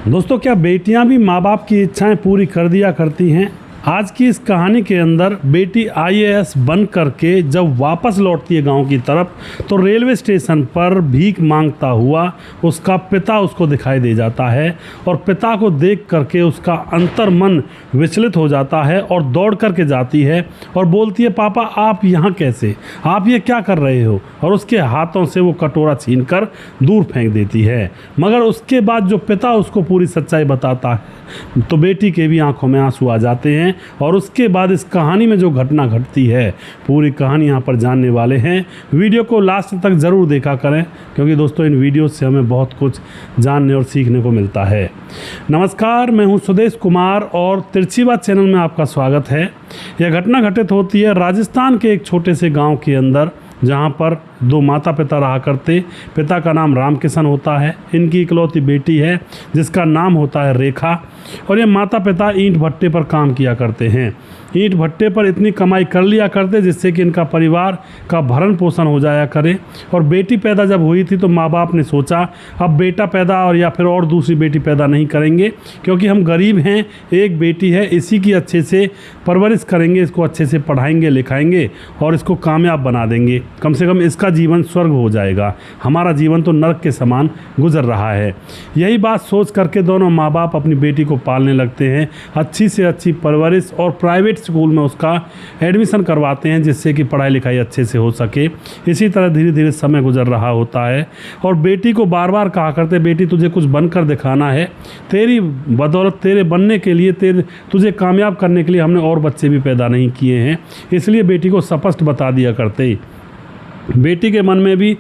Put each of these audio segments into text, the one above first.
दोस्तों, क्या बेटियां भी माँ बाप की इच्छाएं पूरी कर दिया करती हैं? आज की इस कहानी के अंदर बेटी आईएएस बन करके जब वापस लौटती है गांव की तरफ, तो रेलवे स्टेशन पर भीख मांगता हुआ उसका पिता उसको दिखाई दे जाता है और पिता को देख करके उसका अंतर्मन विचलित हो जाता है और दौड़ करके जाती है और बोलती है, पापा आप यहाँ कैसे, आप ये क्या कर रहे हो? और उसके हाथों से वो कटोरा छीनकर दूर फेंक देती है। मगर उसके बाद जो पिता उसको पूरी सच्चाई बताता है तो बेटी के भी आंखों में आंसू आ जाते हैं। और उसके बाद इस कहानी में जो घटना घटती है, पूरी कहानी यहाँ पर जानने वाले हैं। वीडियो को लास्ट तक ज़रूर देखा करें, क्योंकि दोस्तों इन वीडियो से हमें बहुत कुछ जानने और सीखने को मिलता है। नमस्कार, मैं हूँ सुदेश कुमार और तिरछी बात चैनल में आपका स्वागत है। यह घटना घटित होती है राजस्थान के एक छोटे से गाँव के अंदर, जहाँ पर दो माता पिता रहा करते। पिता का नाम रामकिशन होता है, इनकी इकलौती बेटी है जिसका नाम होता है रेखा। और ये माता पिता ईंट भट्टे पर काम किया करते हैं। ईंट भट्टे पर इतनी कमाई कर लिया करते जिससे कि इनका परिवार का भरण पोषण हो जाया करे। और बेटी पैदा जब हुई थी तो माँ बाप ने सोचा अब बेटा पैदा और या फिर और दूसरी बेटी पैदा नहीं करेंगे, क्योंकि हम गरीब हैं, एक बेटी है, इसी की अच्छे से परवरिश करेंगे, इसको अच्छे से पढ़ाएंगे लिखाएंगे और इसको कामयाब बना देंगे। कम से कम इसका जीवन स्वर्ग हो जाएगा, हमारा जीवन तो नरक के समान गुजर रहा है। यही बात सोच करके दोनों माँ बाप अपनी बेटी को पालने लगते हैं। अच्छी से अच्छी परवरिश और प्राइवेट स्कूल में उसका एडमिशन करवाते हैं जिससे कि पढ़ाई लिखाई अच्छे से हो सके। इसी तरह धीरे धीरे समय गुजर रहा होता है और बेटी को बार बार कहा करते, बेटी तुझे कुछ बनकर दिखाना है, तेरी बदौलत, तेरे बनने के लिए, तुझे कामयाब करने के लिए हमने और बच्चे भी पैदा नहीं किए हैं। इसलिए बेटी को स्पष्ट बता दिया करते। बेटी के मन में भी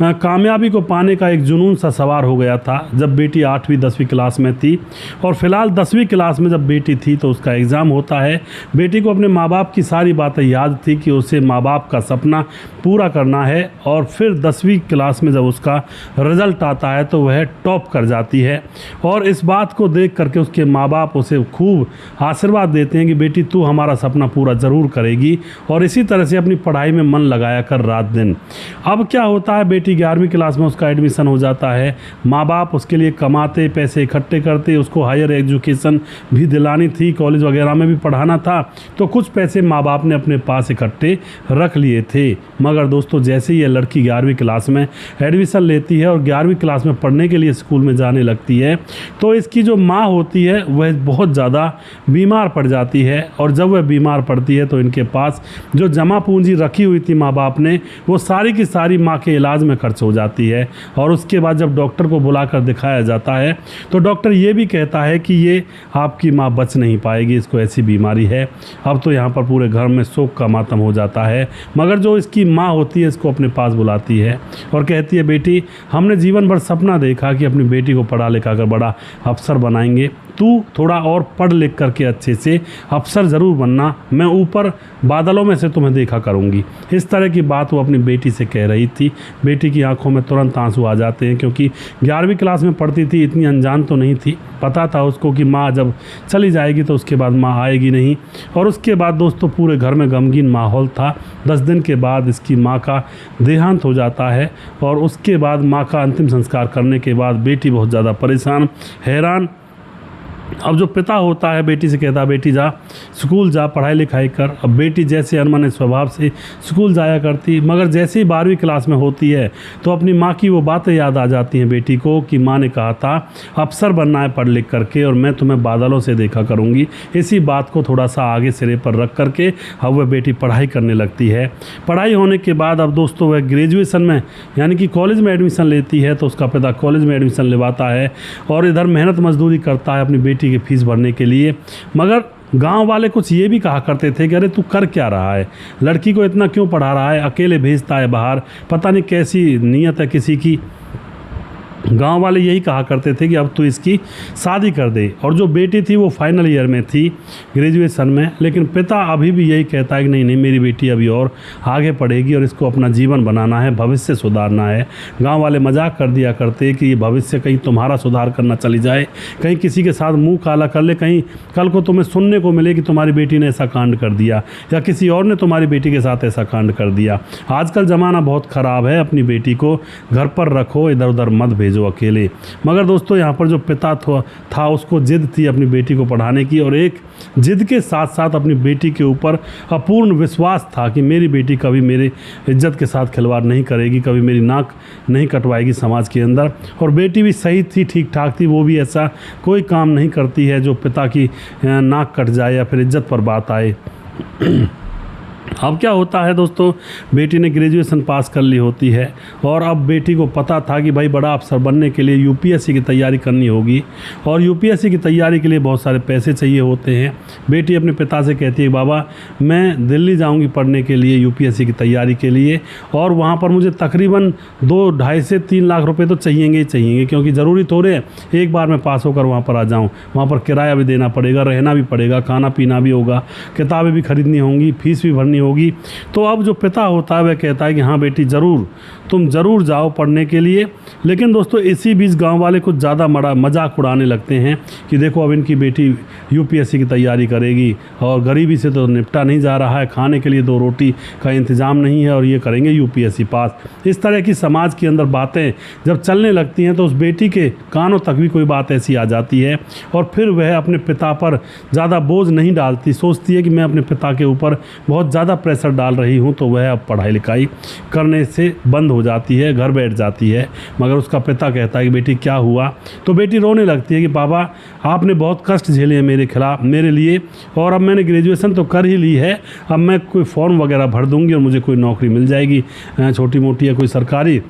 कामयाबी को पाने का एक जुनून सा सवार हो गया था जब बेटी 8वीं 10वीं क्लास में थी। और फिलहाल 10वीं क्लास में जब बेटी थी तो उसका एग्ज़ाम होता है। बेटी को अपने माँ बाप की सारी बातें याद थी कि उसे माँ बाप का सपना पूरा करना है। और फिर 10वीं क्लास में जब उसका रिज़ल्ट आता है तो वह टॉप कर जाती है। और इस बात को देख करके उसके माँ बाप उसे खूब आशीर्वाद देते हैं कि बेटी तू हमारा सपना पूरा ज़रूर करेगी और इसी तरह से अपनी पढ़ाई में मन लगाया कर रात दिन। अब क्या होता है, बेटी 11वीं क्लास में उसका एडमिशन हो जाता है। माँ बाप उसके लिए कमाते, पैसे इकट्ठे करते, उसको हायर एजुकेशन भी दिलानी थी, कॉलेज वगैरह में भी पढ़ाना था, तो कुछ पैसे माँ बाप ने अपने पास इकट्ठे रख लिए थे। मगर दोस्तों, जैसे ही ये लड़की 11वीं क्लास में एडमिशन लेती है और 11वीं क्लास में पढ़ने के लिए स्कूल में जाने लगती है तो इसकी जो माँ होती है वह बहुत ज़्यादा बीमार पड़ जाती है। और जब वह बीमार पड़ती है तो इनके पास जो जमा पूंजी रखी हुई थी माँ बाप ने, वो सारी की सारी माँ के इलाज में खर्च हो जाती है। और उसके बाद जब डॉक्टर को बुलाकर दिखाया जाता है तो डॉक्टर ये भी कहता है कि ये आपकी माँ बच नहीं पाएगी, इसको ऐसी बीमारी है। अब तो यहाँ पर पूरे घर में शोक का मातम हो जाता है। मगर जो इसकी माँ होती है इसको अपने पास बुलाती है और कहती है, बेटी हमने जीवन भर सपना देखा कि अपनी बेटी को पढ़ा लिखा कर बड़ा अफसर बनाएंगे, तू थोड़ा और पढ़ लिख करके अच्छे से अफसर ज़रूर बनना, मैं ऊपर बादलों में से तुम्हें देखा करूँगी। इस तरह की बात वो अपनी बेटी से कह रही थी। बेटी की आंखों में तुरंत आंसू आ जाते हैं, क्योंकि 11वीं क्लास में पढ़ती थी, इतनी अनजान तो नहीं थी। पता था उसको कि माँ जब चली जाएगी तो उसके बाद माँ आएगी नहीं। और उसके बाद दोस्तों पूरे घर में गमगीन माहौल था। 10 दिन के बाद इसकी माँ का देहांत हो जाता है और उसके बाद माँ का अंतिम संस्कार करने के बाद बेटी बहुत ज़्यादा परेशान, हैरान। अब जो पिता होता है बेटी से कहता है, बेटी जा स्कूल जा, पढ़ाई लिखाई कर। अब बेटी जैसे अनमने स्वभाव से स्कूल जाया करती, मगर जैसे ही 12वीं क्लास में होती है तो अपनी माँ की वो बातें याद आ जाती हैं बेटी को कि माँ ने कहा था अफसर बनना है पढ़ लिख करके और मैं तुम्हें बादलों से देखा करूँगी। इसी बात को थोड़ा सा आगे सिरे पर रख करके अब वह बेटी पढ़ाई करने लगती है। पढ़ाई होने के बाद अब दोस्तों वह ग्रेजुएशन में यानी कि कॉलेज में एडमिशन लेती है। तो उसका पिता कॉलेज में एडमिशन लेवाता है और इधर मेहनत मजदूरी करता है अपनी बेटी की फीस भरने के लिए। मगर गांव वाले कुछ ये भी कहा करते थे कि अरे तू कर क्या रहा है, लड़की को इतना क्यों पढ़ा रहा है, अकेले भेजता है बाहर, पता नहीं कैसी नीयत है किसी की। गांव वाले यही कहा करते थे कि अब तो इसकी शादी कर दे। और जो बेटी थी वो फाइनल ईयर में थी ग्रेजुएशन में, लेकिन पिता अभी भी यही कहता है कि नहीं नहीं मेरी बेटी अभी और आगे पढ़ेगी और इसको अपना जीवन बनाना है, भविष्य सुधारना है। गांव वाले मजाक कर दिया करते कि ये भविष्य कहीं तुम्हारा सुधार करना चली जाए, कहीं किसी के साथ मुंह काला कर ले, कहीं कल को तुम्हें सुनने को मिले कि तुम्हारी बेटी ने ऐसा कांड कर दिया या किसी और ने तुम्हारी बेटी के साथ ऐसा कांड कर दिया। आजकल ज़माना बहुत ख़राब है, अपनी बेटी को घर पर रखो, इधर उधर मत भेजो। जो अकेले। मगर दोस्तों यहाँ पर जो पिता था उसको जिद थी अपनी बेटी को पढ़ाने की, और एक जिद के साथ साथ अपनी बेटी के ऊपर अपूर्ण विश्वास था कि मेरी बेटी कभी मेरे इज्जत के साथ खिलवाड़ नहीं करेगी, कभी मेरी नाक नहीं कटवाएगी समाज के अंदर। और बेटी भी सही थी, ठीक ठाक थी, वो भी ऐसा कोई काम नहीं करती है जो पिता की नाक कट जाए या फिर इज्जत पर बात आए। अब क्या होता है दोस्तों, बेटी ने ग्रेजुएशन पास कर ली होती है और अब बेटी को पता था कि भाई बड़ा अफसर बनने के लिए यूपीएससी की तैयारी करनी होगी, और यूपीएससी की तैयारी के लिए बहुत सारे पैसे चाहिए होते हैं। बेटी अपने पिता से कहती है, बाबा मैं दिल्ली जाऊंगी पढ़ने के लिए यूपीएससी की तैयारी के लिए, और वहाँ पर मुझे तकरीबन 2-2.5 से 3 लाख रुपये तो चाहिएंगे ही चाहिएंगे, क्योंकि ज़रूरी थोड़े है एक बार मैं पास होकर वहाँ पर आ जाऊँ। वहाँ पर किराया भी देना पड़ेगा, रहना भी पड़ेगा, खाना पीना भी होगा, किताबें भी खरीदनी होंगी, फीस भी भरनी होगी। तो अब जो पिता होता है वह कहता है कि हाँ बेटी ज़रूर, तुम ज़रूर जाओ पढ़ने के लिए। लेकिन दोस्तों इसी बीच गांव वाले कुछ ज़्यादा मजाक उड़ाने लगते हैं कि देखो अब इनकी बेटी यूपीएससी की तैयारी करेगी और गरीबी से तो निपटा नहीं जा रहा है, खाने के लिए 2 रोटी का इंतज़ाम नहीं है, और ये करेंगे यूपीएससी पास। इस तरह की समाज के अंदर बातें जब चलने लगती हैं तो उस बेटी के कानों तक भी कोई बात ऐसी आ जाती है, और फिर वह अपने पिता पर ज़्यादा बोझ नहीं डालती, सोचती है कि मैं अपने पिता के ऊपर बहुत ज़्यादा प्रेशर डाल रही हूँ, तो वह अब पढ़ाई लिखाई करने से बंद हो जाती है, घर बैठ जाती है। मगर उसका पिता कहता है कि बेटी क्या हुआ, तो बेटी रोने लगती है कि पापा आपने बहुत कष्ट झेले हैं मेरे लिए, और अब मैंने ग्रेजुएशन तो कर ही ली है, अब मैं कोई फॉर्म वगैरह भर दूंगी और मुझे कोई नौकरी मिल जाएगी छोटी मोटी या कोई सरकारी,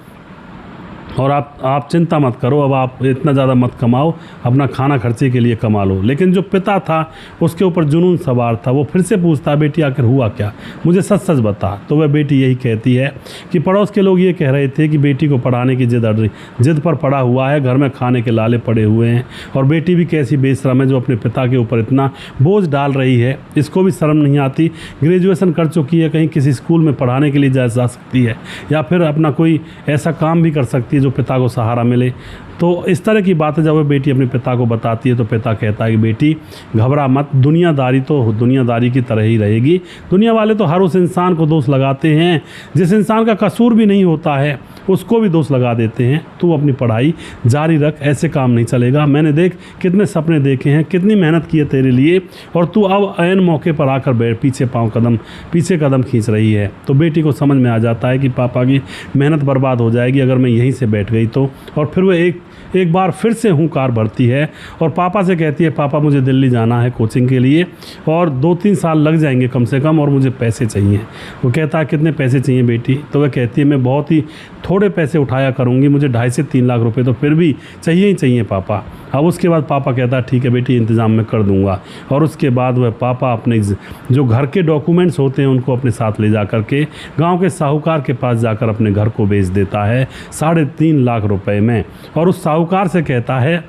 और आप चिंता मत करो, अब आप इतना ज़्यादा मत कमाओ, अपना खाना खर्चे के लिए कमा लो। लेकिन जो पिता था उसके ऊपर जुनून सवार था, वो फिर से पूछता है, बेटी आखिर हुआ क्या, मुझे सच सच बता। तो वह बेटी यही कहती है कि पड़ोस के लोग ये कह रहे थे कि बेटी को पढ़ाने की जिद पर पड़ा हुआ है, घर में खाने के लाले पड़े हुए हैं, और बेटी भी कैसी बेशरम है जो अपने पिता के ऊपर इतना बोझ डाल रही है, इसको भी शर्म नहीं आती, ग्रेजुएशन कर चुकी है, कहीं किसी स्कूल में पढ़ाने के लिए जा सकती है, या फिर अपना कोई ऐसा काम भी कर सकती है जो पिता को सहारा मिले। तो इस तरह की बातें जब वह बेटी अपने पिता को बताती है तो पिता कहता है कि बेटी घबरा मत, दुनियादारी तो दुनियादारी की तरह ही रहेगी। दुनिया वाले तो हर उस इंसान को दोष लगाते हैं जिस इंसान का कसूर भी नहीं होता है, उसको भी दोष लगा देते हैं। तू अपनी पढ़ाई जारी रख, ऐसे काम नहीं चलेगा। मैंने देख कितने सपने देखे हैं, कितनी मेहनत की है तेरे लिए, और तू अब ऐन मौके पर आकर पीछे कदम खींच रही है। तो बेटी को समझ में आ जाता है कि पापा की मेहनत बर्बाद हो जाएगी अगर मैं यहीं से बैठ गई तो। और फिर वह एक बार फिर से हुंकार भरती है और पापा से कहती है, पापा मुझे दिल्ली जाना है कोचिंग के लिए, और 2-3 साल लग जाएंगे कम से कम, और मुझे पैसे चाहिए। वो कहता है कितने पैसे चाहिए बेटी? तो वह कहती है मैं बहुत ही थोड़े पैसे उठाया करूँगी, मुझे 2.5 से 3 लाख रुपए तो फिर भी चाहिए ही चाहिए पापा। अब उसके बाद पापा कहता है ठीक है बेटी, इंतज़ाम मैं कर दूँगा। और उसके बाद वह पापा अपने जो घर के डॉक्यूमेंट्स होते हैं उनको अपने साथ ले जा कर के गाँव के साहूकार के पास जाकर अपने घर को बेच देता है 3.5 लाख रुपए में, और उस साहूकार से कहता है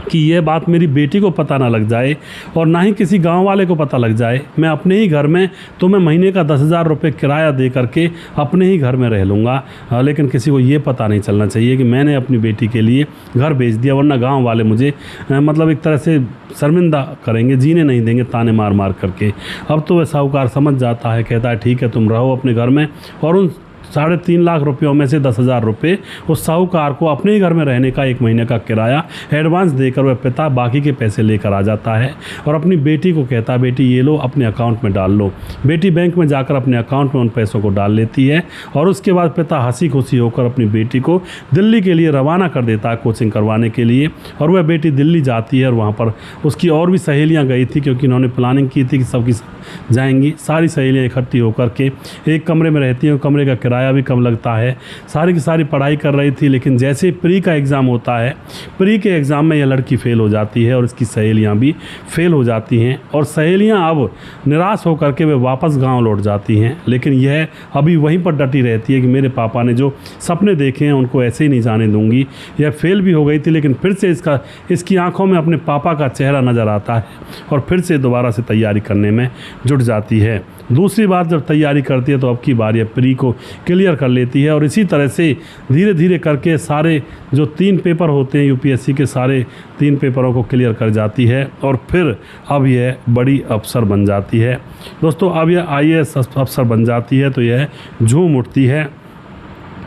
कि यह बात मेरी बेटी को पता ना लग जाए और ना ही किसी गांव वाले को पता लग जाए। मैं अपने ही घर में तुम्हें महीने का 10,000 रुपये किराया दे करके अपने ही घर में रह लूँगा, लेकिन किसी को ये पता नहीं चलना चाहिए कि मैंने अपनी बेटी के लिए घर बेच दिया, वरना गांव वाले मुझे मतलब एक तरह से शर्मिंदा करेंगे, जीने नहीं देंगे ताने मार मार करके। अब तो वह साहूकार समझ जाता है, कहता है ठीक है तुम रहो अपने घर में, और उन 3.5 लाख रुपयों में से 10,000 रुपये उस साहूकार को अपने ही घर में रहने का 1 महीने का किराया एडवांस देकर वह पिता बाकी के पैसे लेकर आ जाता है और अपनी बेटी को कहता है बेटी ये लो अपने अकाउंट में डाल लो। बेटी बैंक में जाकर अपने अकाउंट में उन पैसों को डाल लेती है और उसके बाद पिता हंसी खुशी होकर अपनी बेटी को दिल्ली के लिए रवाना कर देता है कोचिंग करवाने के लिए। और वह बेटी दिल्ली जाती है और वहाँ पर उसकी और भी सहेलियाँ गई थी, क्योंकि उन्होंने प्लानिंग की थी कि सबकी जाएंगी। सारी सहेलियाँ इकट्ठी होकर के एक कमरे में रहती हैं, कमरे का किराया भी कम लगता है। सारी की सारी पढ़ाई कर रही थी, लेकिन जैसे प्री का एग्ज़ाम होता है, प्री के एग्ज़ाम में यह लड़की फेल हो जाती है और इसकी सहेलियां भी फेल हो जाती हैं। और सहेलियां अब निराश होकर के वे वापस गांव लौट जाती हैं, लेकिन यह अभी वहीं पर डटी रहती है कि मेरे पापा ने जो सपने देखे हैं उनको ऐसे ही नहीं जाने दूंगी। यह फेल भी हो गई थी, लेकिन फिर से इसकी आंखों में अपने पापा का चेहरा नज़र आता है और फिर से दोबारा से तैयारी करने में जुट जाती है। दूसरी बार जब तैयारी करती है तो अब की बार यह प्री को क्लियर कर लेती है और इसी तरह से धीरे धीरे करके सारे जो 3 पेपर होते हैं यूपीएससी के, सारे 3 पेपरों को क्लियर कर जाती है और फिर अब यह बड़ी अफसर बन जाती है। दोस्तों अब यह आईएएस अफसर बन जाती है तो यह झूम उठती है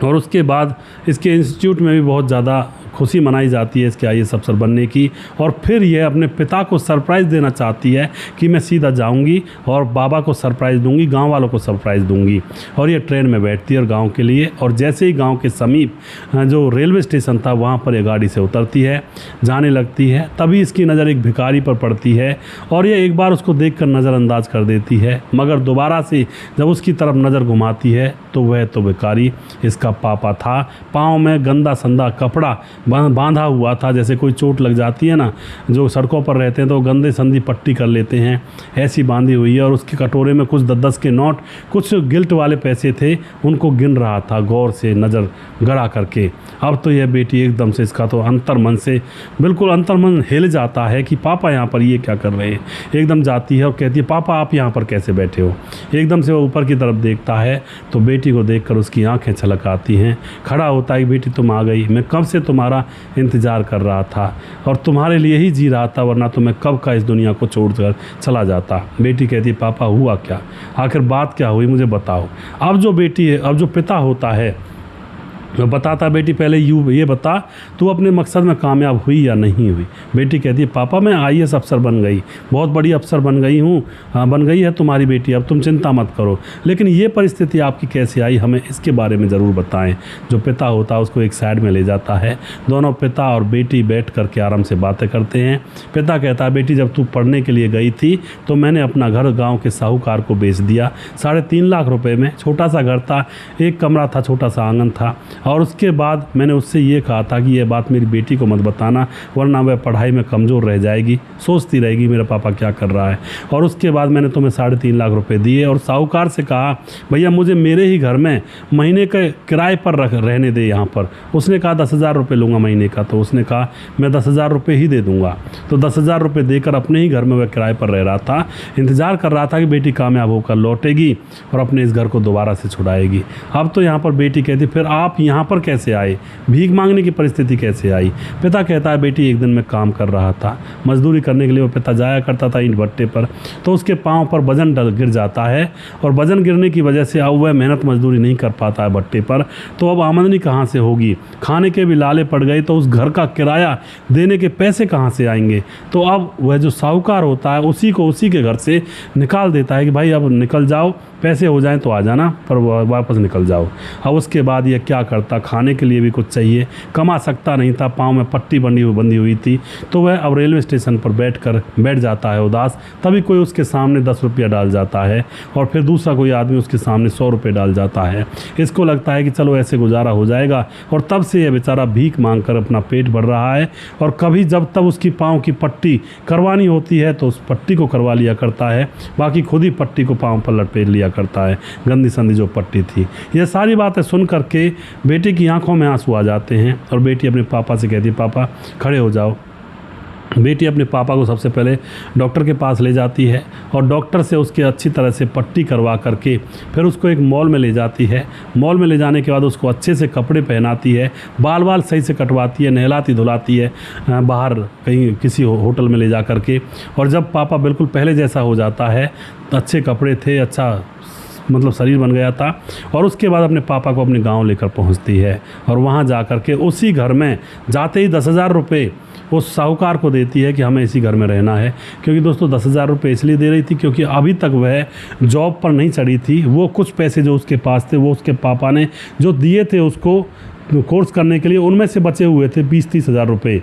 और उसके बाद इसके इंस्टीट्यूट में भी बहुत ज़्यादा खुशी मनाई जाती है इसके IAS अफसर बनने की। और फिर यह अपने पिता को सरप्राइज़ देना चाहती है कि मैं सीधा जाऊंगी और बाबा को सरप्राइज़ दूंगी, गांव वालों को सरप्राइज़ दूंगी। और ये ट्रेन में बैठती है और गांव के लिए, और जैसे ही गांव के समीप जो रेलवे स्टेशन था वहाँ पर ये गाड़ी से उतरती है, जाने लगती है। तभी इसकी नज़र एक भिखारी पर पड़ती है और ये एक बार उसको देखकर नज़रअंदाज कर देती है, मगर दोबारा से जब उसकी तरफ नज़र घुमाती है तो वह तो भिखारी इसका पापा था। पाँव में गंदा संदा कपड़ा बांधा हुआ था, जैसे कोई चोट लग जाती है ना, जो सड़कों पर रहते हैं तो गंदे संदी पट्टी कर लेते हैं, ऐसी बांधी हुई है। और उसके कटोरे में कुछ 10-10 के नोट, कुछ गिल्ट वाले पैसे थे, उनको गिन रहा था गौर से नज़र गड़ा करके। अब तो यह बेटी एकदम से, इसका तो अंतर्मन से बिल्कुल अंतर्मन हिल जाता है कि पापा यहाँ पर ये क्या कर रहे हैं। एकदम जाती है और कहती है पापा आप यहाँ पर कैसे बैठे हो। एकदम से वो ऊपर की तरफ देखता है तो बेटी को देखकर उसकी आंखें छलक आती हैं। खड़ा होता है, बेटी तुम आ गई, मैं कब से तुम्हारा इंतज़ार कर रहा था और तुम्हारे लिए ही जी रहा था, वरना तो मैं कब का इस दुनिया को छोड़कर चला जाता। बेटी कहती है पापा हुआ क्या, आखिर बात क्या हुई, मुझे बताओ। अब जो बेटी है, अब जो पिता होता है मैं बताता, बेटी पहले ये बता तू अपने मकसद में कामयाब हुई या नहीं हुई। बेटी कहती है पापा मैं IAS अफसर बन गई, बहुत बड़ी अफसर बन गई हूँ, बन गई है तुम्हारी बेटी, अब तुम चिंता मत करो। लेकिन ये परिस्थिति आपकी कैसे आई, हमें इसके बारे में ज़रूर बताएं। जो पिता होता है उसको एक साइड में ले जाता है, दोनों पिता और बेटी बैठ करके आराम से बातें करते हैं। पिता कहता है बेटी जब तू पढ़ने के लिए गई थी तो मैंने अपना घर गाँव के साहूकार को बेच दिया 3.5 लाख रुपये में। छोटा सा घर था, एक कमरा था, छोटा सा आंगन था। और उसके बाद मैंने उससे ये कहा था कि ये बात मेरी बेटी को मत बताना, वरना वह पढ़ाई में कमज़ोर रह जाएगी, सोचती रहेगी मेरा पापा क्या कर रहा है। और उसके बाद मैंने तुम्हें 3.5 लाख रुपए दिए और साहूकार से कहा भैया मुझे मेरे ही घर में महीने के किराए पर रहने दे यहाँ पर। उसने कहा 10,000 रुपये लूँगा महीने का, तो उसने कहा मैं 10,000 रुपये ही दे दूँगा। तो 10,000 रुपये देकर अपने ही घर में वह किराए पर रह रहा था, इंतज़ार कर रहा था कि बेटी कामयाब होकर लौटेगी और अपने इस घर को दोबारा से छुड़ाएगी। अब तो यहाँ पर बेटी कहती फिर आप यहाँ पर कैसे आए, भीख मांगने की परिस्थिति कैसे आई। पिता कहता है बेटी एक दिन मैं काम कर रहा था, मजदूरी करने के लिए वो पिता जाया करता था ईंट भट्टे पर, तो उसके पांव पर वजन गिर जाता है और वजन गिरने की वजह से अब वह मेहनत मजदूरी नहीं कर पाता है भट्टे पर। तो अब आमदनी कहाँ से होगी, खाने के भी लाले पड़ गए, तो उस घर का किराया देने के पैसे कहाँ से आएंगे। तो अब वह जो साहूकार होता है उसी को उसी के घर से निकाल देता है कि भाई अब निकल जाओ, पैसे हो जाएं तो आ जाना, पर वापस निकल जाओ। अब उसके बाद ये क्या करता, खाने के लिए भी कुछ चाहिए, कमा सकता नहीं था, पाँव में पट्टी बंधी हुई थी। तो वह अब रेलवे स्टेशन पर बैठ जाता है उदास। तभी कोई उसके सामने 10 रुपया डाल जाता है और फिर दूसरा कोई आदमी उसके सामने 100 रुपये डाल जाता है। इसको लगता है कि चलो ऐसे गुजारा हो जाएगा, और तब से यह बेचारा भीख मांग कर अपना पेट भर रहा है। और कभी जब तब उसकी पाँव की पट्टी करवानी होती है तो उस पट्टी को करवा लिया करता है, बाकी खुद ही पट्टी को पाँव पर लपेट लिया करता है, गंदी संदी जो पट्टी थी। ये सारी बातें सुन करके बेटी की आंखों में आंसू आ जाते हैं और बेटी अपने पापा से कहती है पापा खड़े हो जाओ। बेटी अपने पापा को सबसे पहले डॉक्टर के पास ले जाती है और डॉक्टर से उसके अच्छी तरह से पट्टी करवा करके फिर उसको एक मॉल में ले जाती है। मॉल में ले जाने के बाद उसको अच्छे से कपड़े पहनाती है, बाल सही से कटवाती है, नहलाती धुलाती है बाहर कहीं किसी होटल में ले जा करके। और जब पापा बिल्कुल पहले जैसा हो जाता है, अच्छे कपड़े थे, अच्छा मतलब शरीर बन गया था, और उसके बाद अपने पापा को अपने गांव लेकर पहुंचती है और वहां जा कर के उसी घर में जाते ही 10,000 रुपये उस साहूकार को देती है कि हमें इसी घर में रहना है। क्योंकि दोस्तों 10,000 रुपये इसलिए दे रही थी क्योंकि अभी तक वह जॉब पर नहीं चढ़ी थी। वो कुछ पैसे जो उसके पास थे वो उसके पापा ने जो दिए थे उसको कोर्स करने के लिए, उनमें से बचे हुए थे 20-30 हज़ार रुपये।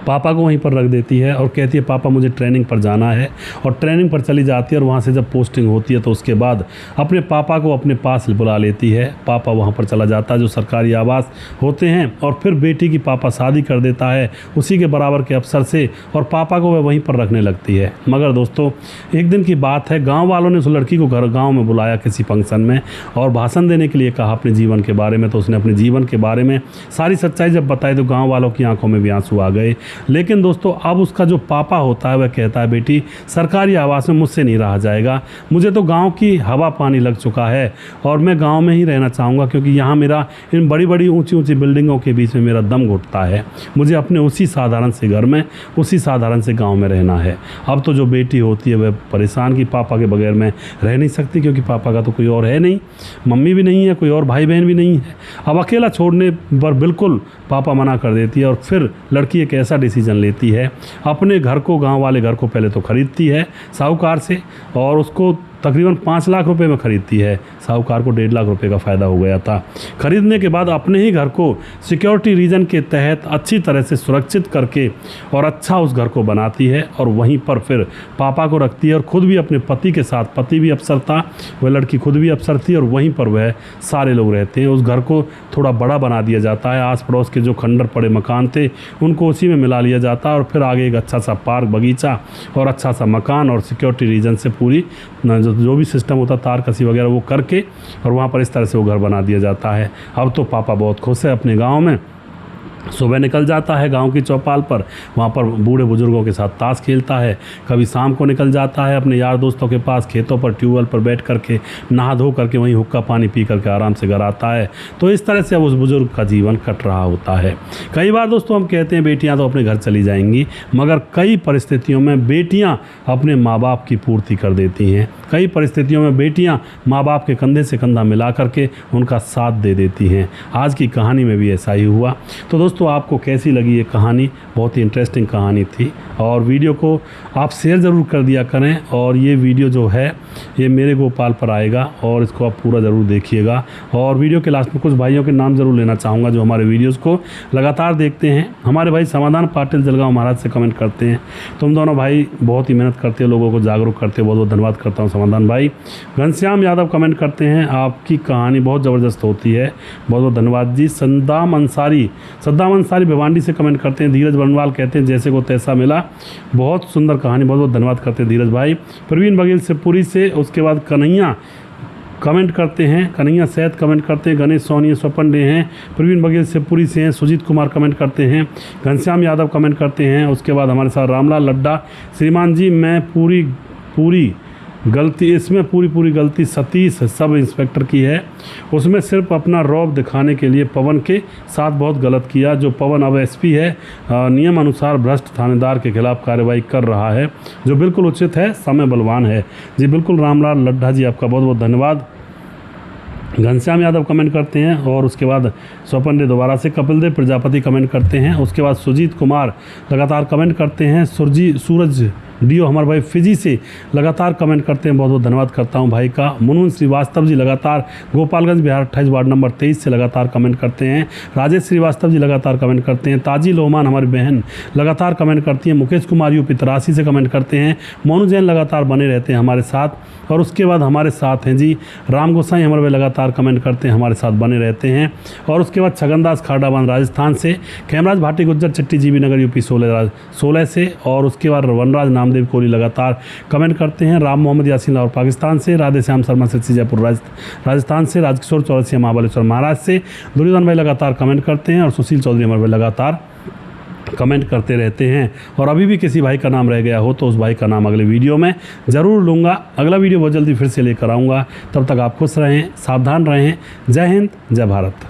पापा को वहीं पर रख देती है और कहती है पापा मुझे ट्रेनिंग पर जाना है, और ट्रेनिंग पर चली जाती है। और वहाँ से जब पोस्टिंग होती है तो उसके बाद अपने पापा को अपने पास बुला लेती है। पापा वहाँ पर चला जाता है जो सरकारी आवास होते हैं, और फिर बेटी की पापा शादी कर देता है उसी के बराबर के अफसर से, और पापा को वह वहीं पर रखने लगती है। मगर दोस्तों एक दिन की बात है, गाँव वालों ने उस लड़की को गाँव में बुलाया किसी फंक्शन में और भाषण देने के लिए कहा अपने जीवन के बारे में। तो उसने अपने जीवन के बारे में सारी सच्चाई जब बताई तो गाँव वालों की आंखों में भी आंसू आ गए लेकिन दोस्तों अब उसका जो पापा होता है वह कहता है बेटी सरकारी आवास में मुझसे नहीं रहा जाएगा, मुझे तो गांव की हवा पानी लग चुका है और मैं गांव में ही रहना चाहूँगा, क्योंकि यहाँ मेरा इन बड़ी बड़ी ऊंची ऊंची बिल्डिंगों के बीच में मेरा दम घुटता है, मुझे अपने उसी साधारण से घर में उसी साधारण से गाँव में रहना है। अब तो जो बेटी होती है वह परेशान कि पापा के बगैर मैं रह नहीं सकती, क्योंकि पापा का तो कोई और है नहीं, मम्मी भी नहीं है, कोई और भाई बहन भी नहीं है। अब अकेला छोड़ने पर बिल्कुल पापा मना कर देती है और फिर लड़की एक ऐसा डिसीजन लेती है, अपने घर को, गांव वाले घर को पहले तो ख़रीदती है साहूकार से और उसको तकरीबन 5 लाख रुपए में ख़रीदती है। साहूकार को 1.5 लाख रुपए का फ़ायदा हो गया था। ख़रीदने के बाद अपने ही घर को सिक्योरिटी रीजन के तहत अच्छी तरह से सुरक्षित करके और अच्छा उस घर को बनाती है और वहीं पर फिर पापा को रखती है और ख़ुद भी अपने पति के साथ, पति भी अफसर था, वह लड़की खुद भी अफसर थी और वहीं पर वह सारे लोग रहते हैं। उस घर को थोड़ा बड़ा बना दिया जाता है, आस पड़ोस के जो खंडर पड़े मकान थे उनको उसी में मिला लिया जाता है और फिर आगे एक अच्छा सा पार्क, बगीचा और अच्छा सा मकान और सिक्योरिटी रीजन से पूरी जो भी सिस्टम होता, तार कसी वगैरह वो करके और वहाँ पर इस तरह से वो घर बना दिया जाता है। अब तो पापा बहुत खुश है अपने गांव में, सुबह निकल जाता है गांव की चौपाल पर, वहाँ पर बूढ़े बुजुर्गों के साथ ताश खेलता है, कभी शाम को निकल जाता है अपने यार दोस्तों के पास खेतों पर ट्यूबवेल पर बैठ करके नहा धो करके वहीं हुक्का पानी पी करके आराम से घर आता है। तो इस तरह से अब उस बुजुर्ग का जीवन कट रहा होता है। कई बार दोस्तों हम कहते हैं बेटियाँ तो अपने घर चली जाएंगी, मगर कई परिस्थितियों में बेटियाँ अपने माँ बाप की पूर्ति कर देती हैं। कई परिस्थितियों में बेटियाँ माँ बाप के कंधे से कंधा मिला करके उनका साथ दे देती हैं। आज की कहानी में भी ऐसा ही हुआ। तो दोस्तों आपको कैसी लगी ये कहानी? बहुत ही इंटरेस्टिंग कहानी थी और वीडियो को आप शेयर ज़रूर कर दिया करें और ये वीडियो जो है ये मेरे गोपाल पर आएगा और इसको आप पूरा ज़रूर देखिएगा। और वीडियो के लास्ट में कुछ भाइयों के नाम ज़रूर लेना चाहूँगा जो हमारे वीडियोज़ को लगातार देखते हैं। हमारे भाई समाधान पाटिल जलगांव महाराज से कमेंट करते हैं, तुम दोनों भाई बहुत ही मेहनत करते हो, लोगों को जागरूक करते हो, बहुत बहुत धन्यवाद करता हूँ समाधान भाई। घनश्याम यादव कमेंट करते हैं, आपकी कहानी बहुत ज़बरदस्त होती है, बहुत बहुत धन्यवाद जी। सद्दाम अंसारी भिवांडी से कमेंट करते हैं। धीरज बनवाल कहते हैं जैसे को तैसा मिला, बहुत सुंदर कहानी, बहुत बहुत धन्यवाद करते हैं धीरज भाई। प्रवीण बघेल से पूरी से, उसके बाद कन्हैया कमेंट करते हैं, कन्हैया सैद कमेंट करते हैं, गणेश सोनी स्वपन डे हैं, प्रवीण बघेल से पूरी से हैं, सुजीत कुमार कमेंट करते हैं, घनश्याम यादव कमेंट करते हैं। उसके बाद हमारे साथ रामलाल लड्डा, श्रीमान जी मैं पूरी गलती, इसमें पूरी गलती सतीश सब इंस्पेक्टर की है, उसमें सिर्फ अपना रौब दिखाने के लिए पवन के साथ बहुत गलत किया। जो पवन अब एसपी है, नियम अनुसार भ्रष्ट थानेदार के खिलाफ कार्रवाई कर रहा है जो बिल्कुल उचित है, समय बलवान है जी। बिल्कुल रामलाल लड्डा जी आपका बहुत बहुत धन्यवाद। घनश्याम यादव कमेंट करते हैं और उसके बाद स्वपन डे दोबारा से, कपिल देव प्रजापति कमेंट करते हैं। उसके बाद सुजीत कुमार लगातार कमेंट करते हैं, सूरज डीओ हमारे भाई फिजी से लगातार कमेंट करते हैं, बहुत बहुत धन्यवाद करता हूं भाई का। मुनमुन श्रीवास्तव जी लगातार गोपालगंज बिहार 28 वार्ड नंबर 23 से लगातार कमेंट करते हैं। राजेश श्रीवास्तव जी लगातार कमेंट करते हैं। ताजी लोहमान हमारी बहन लगातार कमेंट करती हैं। मुकेश कुमार यूपी 83 से कमेंट करते हैं। मोनू जैन लगातार बने रहते हैं हमारे साथ। और उसके बाद हमारे साथ हैं जी राम गोसाई, हमारे भाई लगातार कमेंट करते हैं, हमारे साथ बने रहते हैं। और उसके बाद छगनदास खाडाबान राजस्थान से, खेमराज भाटी गुज्जर चट्टी जीबी नगर यूपी 16 से। और उसके बाद वनराज नामदेव कोहली लगातार कमेंट करते हैं। राम मोहम्मद यासीन लाहौर पाकिस्तान से, राधे श्याम शर्मा से जयपुर राजस्थान से, राजकिशोर चौरसिया महाबलेश्वर महाराज से, दुर्योधन भाई लगातार कमेंट करते हैं और सुशील चौधरी हमारे भाई लगातार कमेंट करते रहते हैं। और अभी भी किसी भाई का नाम रह गया हो तो उस भाई का नाम अगले वीडियो में ज़रूर लूँगा। अगला वीडियो बहुत जल्दी फिर से लेकर आऊँगा। तब तक आप खुश रहें, सावधान रहें। जय हिंद, जय भारत।